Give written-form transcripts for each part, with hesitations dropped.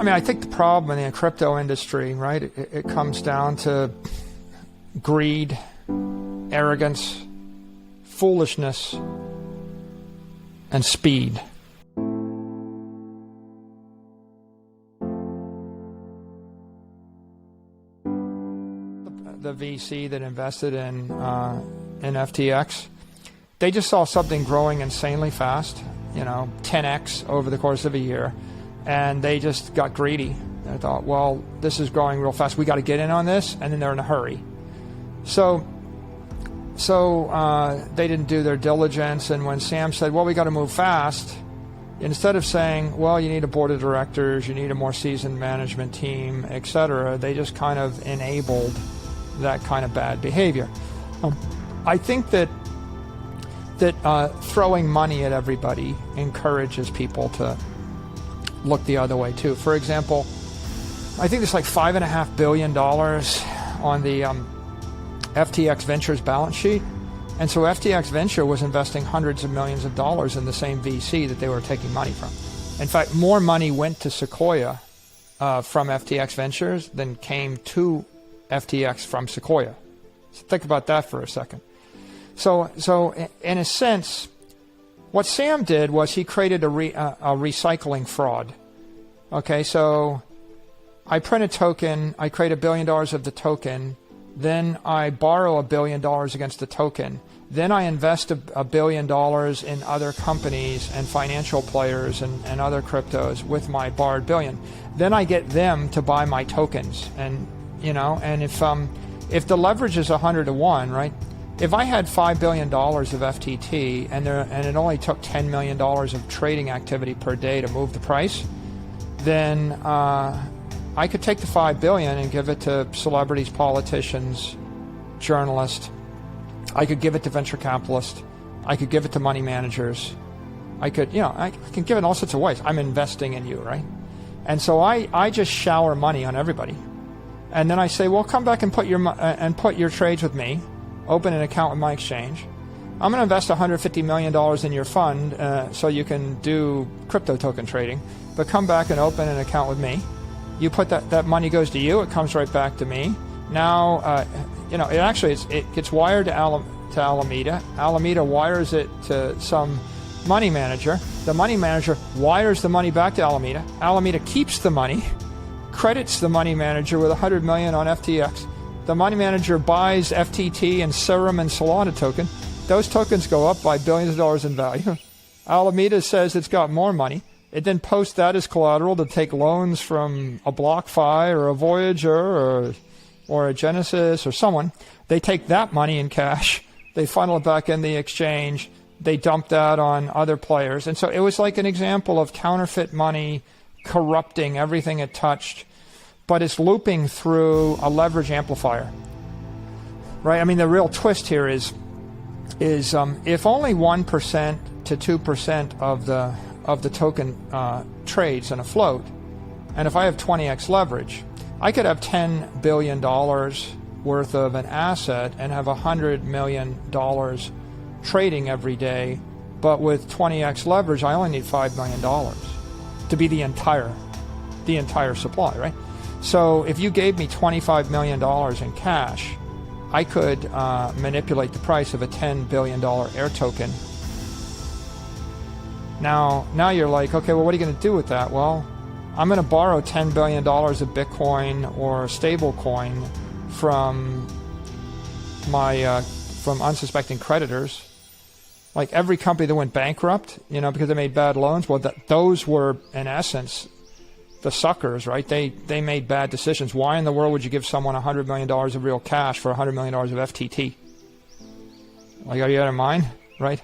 I mean, I think the problem in the crypto industry, right, it comes down to greed, arrogance, foolishness, and speed. The VC that invested in FTX, they just saw something growing insanely fast, 10x over the course of a year, and they just got greedy. They thought, well, this is growing real fast, we got to get in on this, and then they're in a hurry. So they didn't do their diligence, and when Sam said, well, we got to move fast, instead of saying, well, you need a board of directors, you need a more seasoned management team, etc., they just kind of enabled that kind of bad behavior. I think that throwing money at everybody encourages people to look the other way too. For example, I think there's like $5.5 billion on the FTX Ventures balance sheet. And so FTX Venture was investing hundreds of millions of dollars in the same VC that they were taking money from. In fact, more money went to Sequoia from FTX Ventures than came to FTX from Sequoia. So think about that for a second. So in a sense, what Sam did was he created a recycling fraud. Okay, so I print a token, I create $1 billion of the token, then I borrow $1 billion against the token, then I invest $1 billion in other companies and financial players and other cryptos with my borrowed billion. Then I get them to buy my tokens, and if the leverage is 100 to 1, right? If I had $5 billion of FTT and it only took $10 million of trading activity per day to move the price, then I could take the $5 billion and give it to celebrities, politicians, journalists. I could give it to venture capitalists. I could give it to money managers. I can give it in all sorts of ways. I'm investing in you, right? And so I just shower money on everybody. And then I say, well, come back and put your trades with me. Open an account with my exchange. I'm going to invest $150 million in your fund so you can do crypto token trading. But come back and open an account with me. You put that money goes to you. It comes right back to me. Now, it gets wired to Alameda. Alameda wires it to some money manager. The money manager wires the money back to Alameda. Alameda keeps the money, credits the money manager with $100 million on FTX. The money manager buys FTT and Serum and Solana token. Those tokens go up by billions of dollars in value. Alameda says it's got more money. It then posts that as collateral to take loans from a BlockFi or a Voyager or a Genesis or someone. They take that money in cash. They funnel it back in the exchange. They dump that on other players. And so it was like an example of counterfeit money corrupting everything it touched, but it's looping through a leverage amplifier, right? I mean, the real twist here is if only 1% to 2% of the token trades in a float, and if I have 20x leverage, I could have $10 billion worth of an asset and have $100 million trading every day, but with 20x leverage, I only need $5 million to be the entire supply, right? So if you gave me $25 million in cash, I could manipulate the price of a $10 billion air token. Now you're like, okay, well, what are you going to do with that? Well, I'm going to borrow $10 billion of Bitcoin or stable coin from unsuspecting creditors. Like every company that went bankrupt, because they made bad loans, well, those were, in essence, the suckers, right? They made bad decisions. Why in the world would you give someone $100 million of real cash for $100 million of FTT? Like, are you out of mind, right?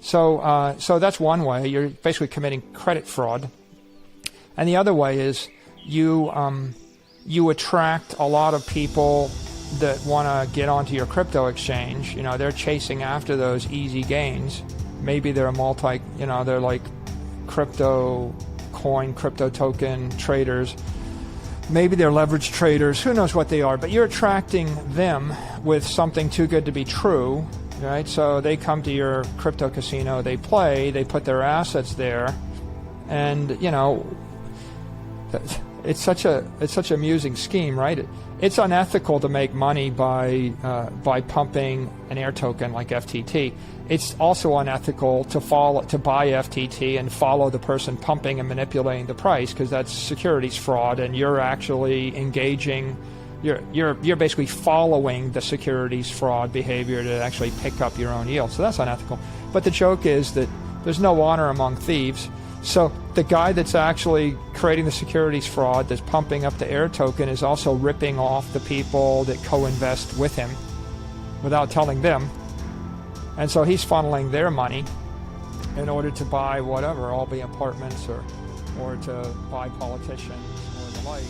So that's one way. You're basically committing credit fraud. And the other way is you attract a lot of people that want to get onto your crypto exchange. They're chasing after those easy gains. Maybe they're they're like crypto coin, crypto token traders. Maybe they're leverage traders. Who knows what they are? But you're attracting them with something too good to be true, right? So they come to your crypto casino, they play, they put their assets there, and it's such an amusing scheme, right? It's unethical to make money by pumping an air token like FTT. It's also unethical to buy FTT and follow the person pumping and manipulating the price, because that's securities fraud, and you're actually engaging. You're basically following the securities fraud behavior to actually pick up your own yield. So that's unethical. But the joke is that there's no honor among thieves. So the guy that's actually creating the securities fraud, that's pumping up the air token, is also ripping off the people that co-invest with him without telling them. And so he's funneling their money in order to buy whatever, all the apartments or to buy politicians or the like.